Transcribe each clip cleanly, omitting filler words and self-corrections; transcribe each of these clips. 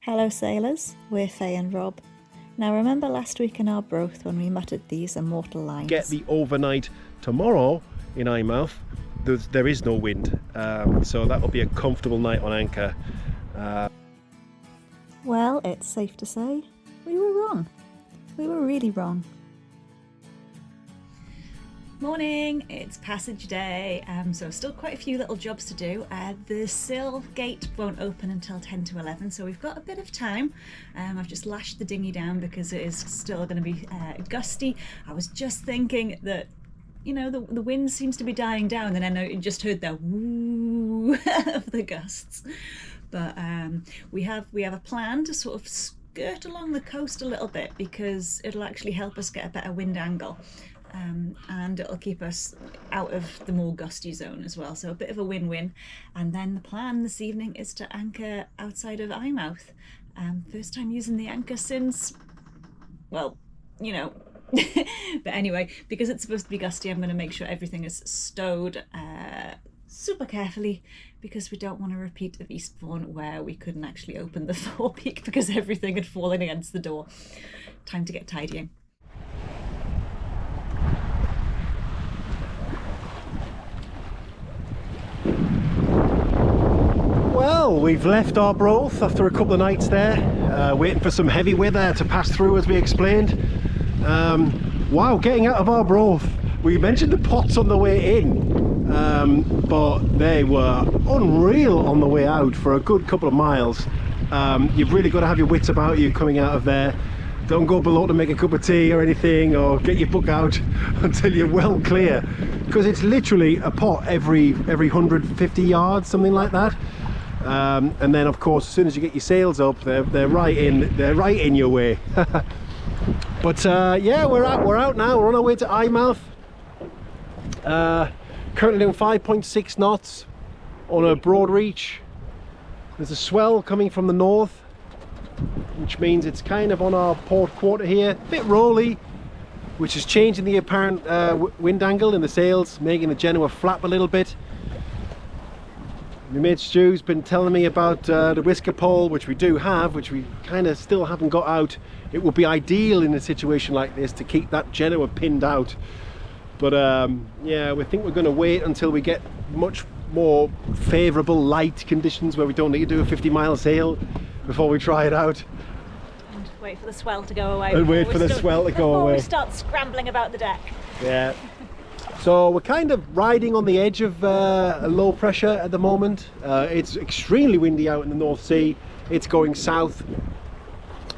Hello sailors, we're Faye and Rob. Now remember last week in Arbroath when we muttered these immortal lines? Get the overnight tomorrow in Eyemouth. There is no wind, so that will be a comfortable night on anchor. Well, it's safe to say we were wrong. We were really wrong. Morning, it's passage day, so still quite a few little jobs to do. The sail gate won't open until 10 to 11, so we've got a bit of time. I've just lashed the dinghy down because it is still going to be gusty. I was just thinking that, you know, the wind seems to be dying down, and then I just heard the woo of the gusts. But we have a plan to sort of skirt along the coast a little bit because it'll actually help us get a better wind angle. And it'll keep us out of the more gusty zone as well, so a bit of a win-win. And then the plan this evening is to anchor outside of Eyemouth. First time using the anchor since, well, you know. But anyway, because it's supposed to be gusty, I'm going to make sure everything is stowed super carefully, because we don't want to repeat of Eastbourne where we couldn't actually open the forepeak because everything had fallen against the door. Time to get tidying. Well, we've left Arbroath after a couple of nights there, waiting for some heavy weather to pass through, as we explained. Wow, getting out of Arbroath. We mentioned the pots on the way in, but they were unreal on the way out for a good couple of miles. You've really got to have your wits about you coming out of there. Don't go below to make a cup of tea or anything, or get your book out until you're well clear, because it's literally a pot every 150 yards, something like that. And then of course as soon as you get your sails up, they're right in your way. But yeah, we're out now. We're on our way to Eyemouth. Currently doing 5.6 knots on a broad reach. There's a swell coming from the north, which means it's kind of on our port quarter here, a bit rolly, which is changing the apparent wind angle in the sails, making the Genoa flap a little bit. My mate Stu's been telling me about the whisker pole, which we do have, which we kind of still haven't got out. It would be ideal in a situation like this to keep that Genoa pinned out. But yeah, we think we're going to wait until we get much more favourable light conditions where we don't need to do a 50-mile sail before we try it out. And wait for the swell to go away. And wait for the swell to go away. Before we start scrambling about the deck. Yeah. So we're kind of riding on the edge of a low pressure at the moment. It's extremely windy out in the North Sea. It's going south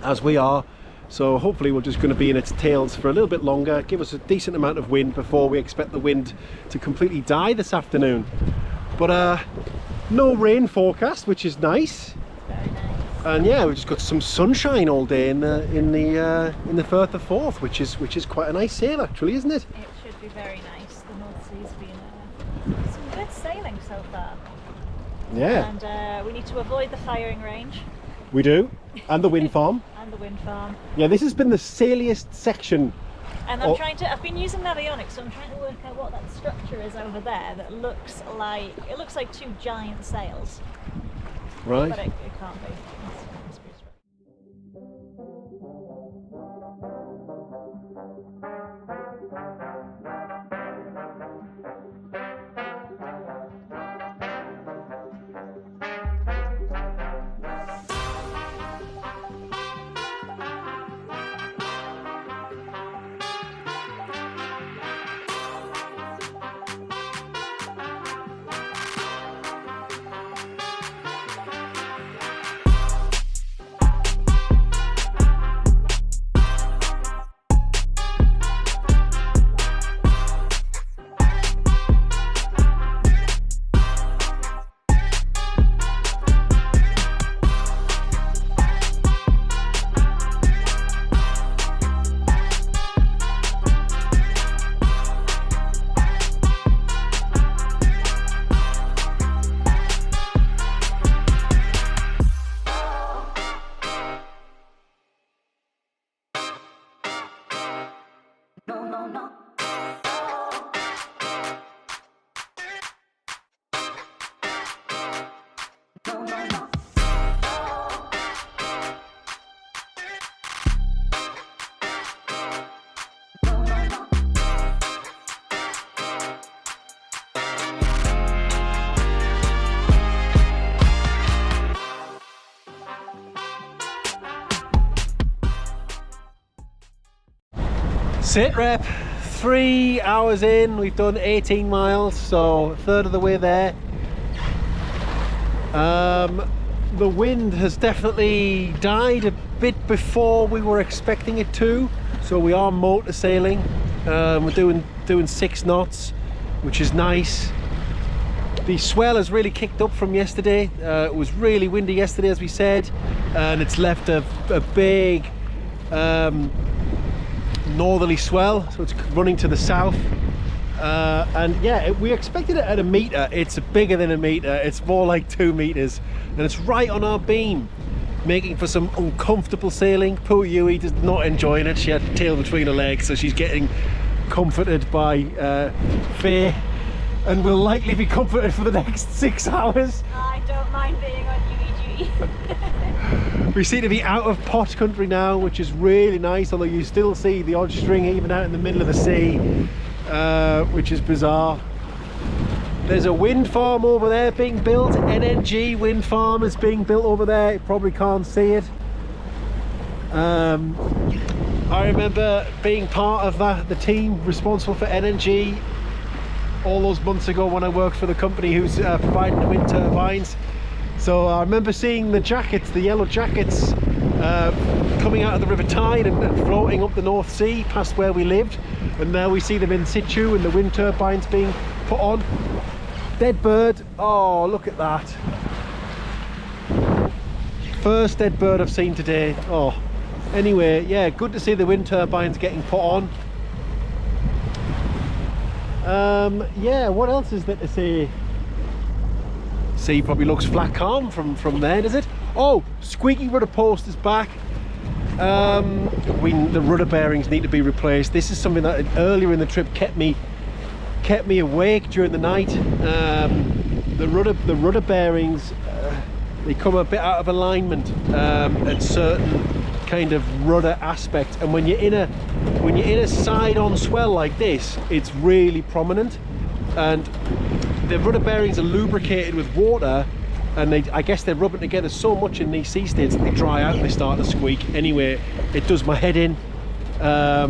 as we are. So hopefully we're just going to be in its tails for a little bit longer, give us a decent amount of wind before we expect the wind to completely die this afternoon. But no rain forecast, which is nice. Very nice. And yeah, we've just got some sunshine all day in the Firth of Forth, which is quite a nice sail actually, isn't it? It should be very nice. The North Sea's been some good sailing so far. Yeah. And we need to avoid the firing range. We do, and the wind farm. And the wind farm. Yeah, this has been the sailiest section. And I've been using navionics, so I'm trying to work out what that structure is over there that looks like two giant sails. Right. But it can't be. It must be a structure. Sit rep, 3 hours in, we've done 18 miles, so a third of the way there. The wind has definitely died a bit before we were expecting it to, so we are motor sailing. We're doing 6 knots, which is nice. The swell has really kicked up from yesterday. It was really windy yesterday, as we said, and it's left a big northerly swell, so it's running to the south. And yeah, we expected it at a metre. It's bigger than a metre. It's more like 2 metres, and it's right on our beam, making for some uncomfortable sailing. Poor Yewy is not enjoying it. She had the tail between her legs, so she's getting comforted by Faye, and will likely be comforted for the next 6 hours. I don't mind being on Yewy duty. We seem to be out of pot country now, which is really nice, although you still see the odd string even out in the middle of the sea, which is bizarre. There's a wind farm over there being built. NNG wind farm is being built over there. You probably can't see it. I remember being part of the team responsible for NNG all those months ago when I worked for the company who's providing the wind turbines. So I remember seeing the jackets, the yellow jackets, coming out of the River Tyne and floating up the North Sea past where we lived. And now we see them in situ and the wind turbines being put on. Dead bird. Oh, look at that. First dead bird I've seen today. Oh, anyway, yeah, good to see the wind turbines getting put on. Yeah, what else is there to say? Sea probably looks flat calm from there, does it? Oh, squeaky rudder post is back. The rudder bearings need to be replaced. This is something that earlier in the trip kept me awake during the night. The rudder bearings, they come a bit out of alignment at certain kind of rudder aspect, and when you're in a side-on swell like this, it's really prominent, and the rudder bearings are lubricated with water, and I guess they're rubbing together so much in these sea states that they dry out and they start to squeak. Anyway, it does my head in,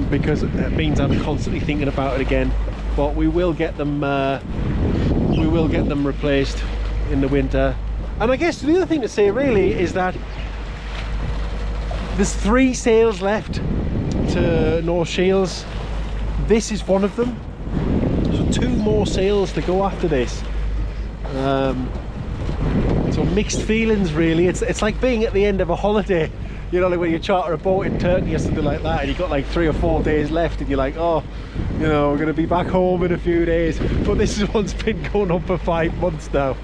because it means I'm constantly thinking about it again. But we will get them replaced in the winter. And I guess the other thing to say really is that there's 3 sails left to North Shields. This is one of them. So 2 more sails to go after this. So mixed feelings really. It's like being at the end of a holiday, you know, like when you charter a boat in Turkey or something like that, and you've got like 3 or 4 days left, and you're like, oh, you know, we're going to be back home in a few days. But this one's been going on for 5 months now.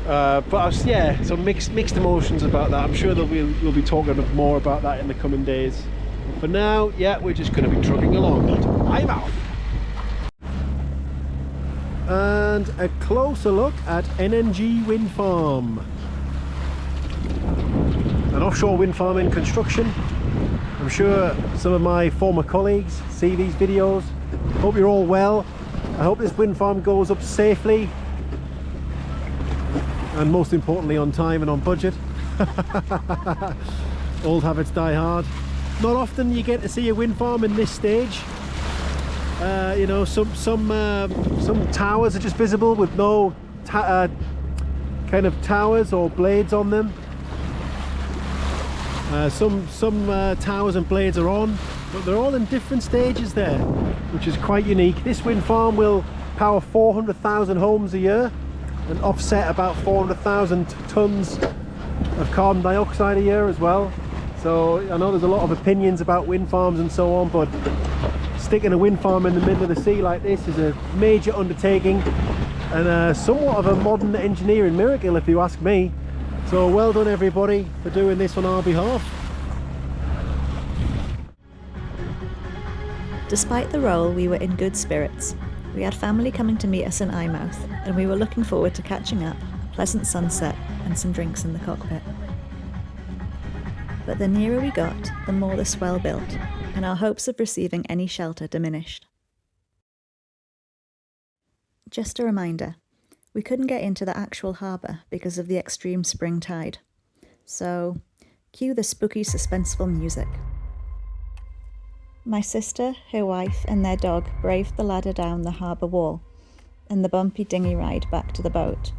Yeah, so mixed emotions about that. I'm sure that we'll be talking more about that in the coming days. For now, yeah, we're just going to be trucking along to Eyemouth. And a closer look at NNG Wind Farm. An offshore wind farm in construction. I'm sure some of my former colleagues see these videos. Hope you're all well. I hope this wind farm goes up safely, and most importantly on time and on budget. Old habits die hard. Not often you get to see a wind farm in this stage. You know, some towers are just visible with no kind of towers or blades on them. Some towers and blades are on, but they're all in different stages there, which is quite unique. This wind farm will power 400,000 homes a year and offset about 400,000 tons of carbon dioxide a year as well. So I know there's a lot of opinions about wind farms and so on, but sticking a wind farm in the middle of the sea like this is a major undertaking, and somewhat of a modern engineering miracle if you ask me. So well done everybody for doing this on our behalf. Despite the roll, we were in good spirits. We had family coming to meet us in Eyemouth, and we were looking forward to catching up, a pleasant sunset and some drinks in the cockpit. But the nearer we got, the more the swell built, and our hopes of receiving any shelter diminished. Just a reminder, we couldn't get into the actual harbour because of the extreme spring tide. So, cue the spooky, suspenseful music. My sister, her wife and their dog braved the ladder down the harbour wall and the bumpy dinghy ride back to the boat.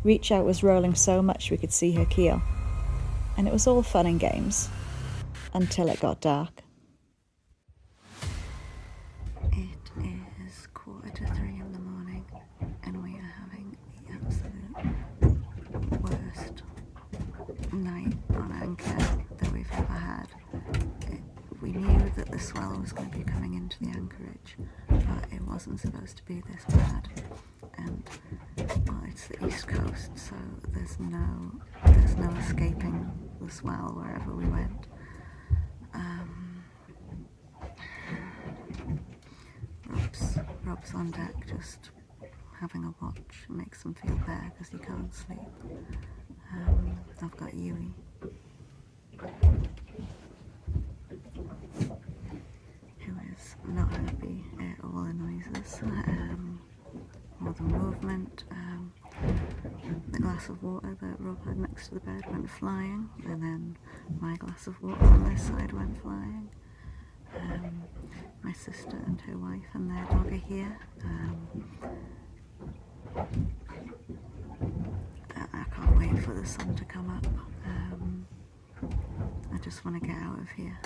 Reach Out was rolling so much we could see her keel, and it was all fun and games until it got dark. It is 2:45 in the morning and we are having the absolute worst night on anchor that we've ever had. We knew that the swell was going to be coming into the anchorage, but it wasn't supposed to be this bad. And well, it's the east coast, so there's no escaping the swell wherever we went. Rob's on deck just having a watch. It makes him feel better because he can't sleep. I've got Yewy, who is not happy. It all annoys us. All the movement. The glass of water that Rob had next to the bed went flying, and then my glass of water on this side went flying. My sister and her wife and their dog are here. I can't wait for the sun to come up. I just want to get out of here.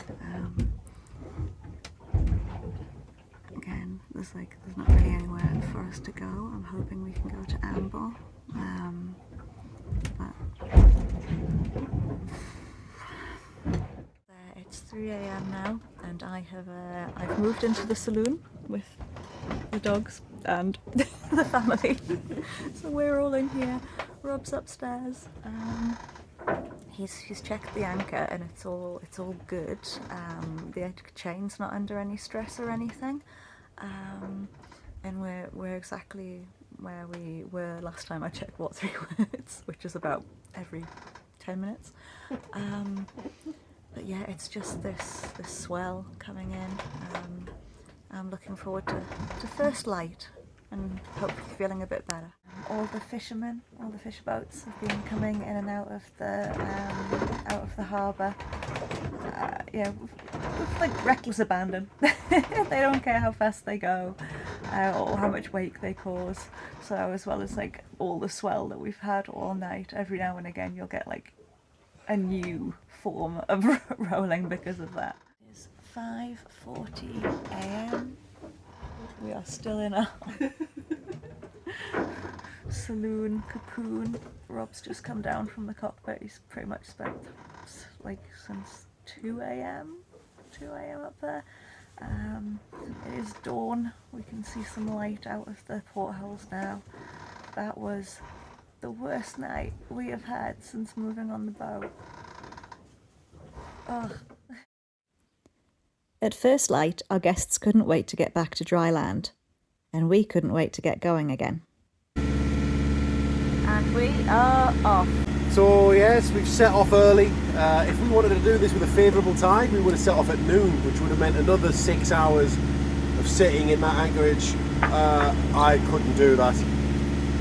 Again, there's not really anywhere for us to go. I'm hoping we can go to Arbroath. It's 3 a.m. now, and I've moved into the saloon with the dogs and the family. So we're all in here. Rob's upstairs. He's checked the anchor and it's all good. The chain's not under any stress or anything, and we're exactly where we were last time I checked what 3 words, which is about every 10 minutes. But yeah, it's just this swell coming in. I'm looking forward to first light and hopefully feeling a bit better. All the fishermen, all the fish boats have been coming in and out of the harbour. With reckless abandon. They don't care how fast they go or how much wake they cause. So as well as all the swell that we've had all night, every now and again you'll get a new form of rolling because of that. It's 5:40 a.m. We are still in our saloon cocoon. Rob's just come down from the cockpit. He's pretty much spent since 2 a.m. up there. It is dawn. We can see some light out of the portholes now. That was the worst night we have had since moving on the boat. Ugh. At first light, our guests couldn't wait to get back to dry land, and we couldn't wait to get going again. And we are off. So yes, we've set off early. If we wanted to do this with a favourable tide, we would have set off at noon, which would have meant another 6 hours of sitting in that anchorage. I couldn't do that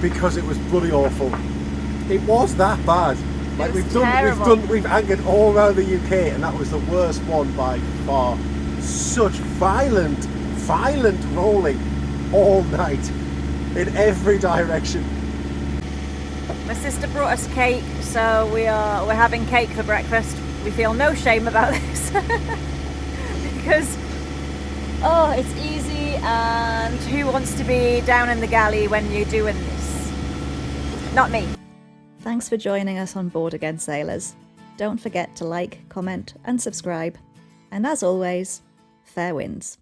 because it was bloody awful. It was that bad. We've anchored all around the UK, and that was the worst one by far. Such violent rolling all night in every direction. My sister brought us cake, so we're having cake for breakfast. We feel no shame about this because it's easy, and who wants to be down in the galley when you're doing this? Not me. Thanks for joining us on board again, sailors. Don't forget to like, comment and subscribe. And as always, fair winds.